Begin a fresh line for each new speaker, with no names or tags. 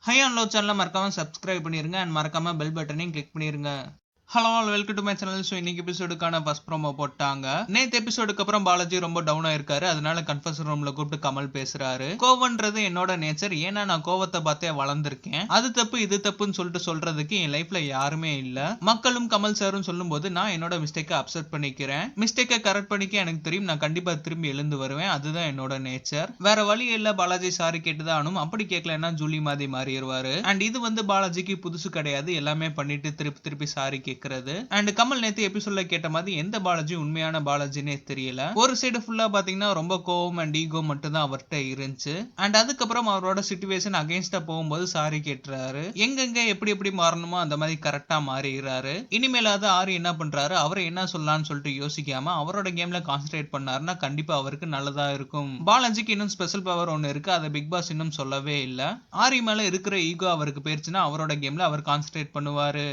High and low சேனலை மறக்காம subscribe பண்ணிருங்க அண்ட் மறக்காம பெல் பட்டனையும் கிளிக் பண்ணிருங்க. Hello all welcome to my channel. So இன்னைக்கு எபிசோடுக்கான ஃபர்ஸ்ட் ப்ரோமோ போட்டாங்க. நேற்று எபிசோடுக்கு அப்புறம் பாலாஜி ரொம்ப டவுன் ஆயிருக்காரு. அதனால கன்ஃபர்ஸ் ரூம்ல கூப்பிட்டு கமல் பேசுறாரு. கோவம்ன்றது என்னோட நேச்சர். ஏன்னா நான் கோவத்தை பார்த்தே வளர்ந்துருக்கேன். அது தப்பு இது தப்புன்னு சொல்றதுக்கு என் லைஃப்ல யாருமே இல்ல. மக்களும் கமல் சாரும் சொல்லும் போது நான் என்னோட மிஸ்டேக்கை அப்செட் பண்ணிக்கிறேன். மிஸ்டேக்கை கரெக்ட் பண்ணிக்க எனக்கு தெரியும். நான் கண்டிப்பா திரும்பி எழுந்து வருவேன். அதுதான் என்னோட நேச்சர். வேற வழி இல்ல. பாலாஜி சாரி கேட்டுதான் ஆனும். அப்படி கேட்கலன்னா ஜூலி மாதிரி மாறிடுவாரு. அண்ட் இது பாலாஜிக்கு புதுசு கிடையாது. எல்லாமே பண்ணிட்டு திருப்பி சாரி கேட்கறது. அண்ட் கமல் நேத்து எபிசோட்ல கேட்ட மாதிரி எந்த பாலாஜி உண்மையான பாலாஜினே தெரியல. ஒரு சைடு ஃபுல்லா பாத்தீங்கன்னா ரொம்ப கோவம் அண்ட் ஈகோ மட்டும் தான் அவர்கிட்ட இருந்துச்சு. அண்ட் அதுக்கப்புறம் அவரோட சிச்சுவேஷன் அகைன்ஸ்டா போகும்போது சாரி கேட்டுறாரு. எங்கெங்க எப்படி மாறணுமோ அந்த மாதிரி கரெக்டா மாறிடுறாரு. இனிமேலாவது ஆரி என்ன பண்றாரு, அவரை என்ன சொல்லலாம்னு சொல்லிட்டு யோசிக்காம அவரோட கேம்ல கான்சென்ட்ரேட் பண்ணாருன்னா கண்டிப்பா அவருக்கு நல்லதா இருக்கும். பாலாஜிக்கு இன்னும் ஸ்பெஷல் பவர் ஒன்னு இருக்கு. அதை பிக் பாஸ் இன்னும் சொல்லவே இல்ல. ஆரி மேல இருக்கிற ஈகோ அவருக்கு போயிருச்சுன்னா அவரோட கேம்ல அவர் கான்சென்ட்ரேட் பண்ணுவாரு.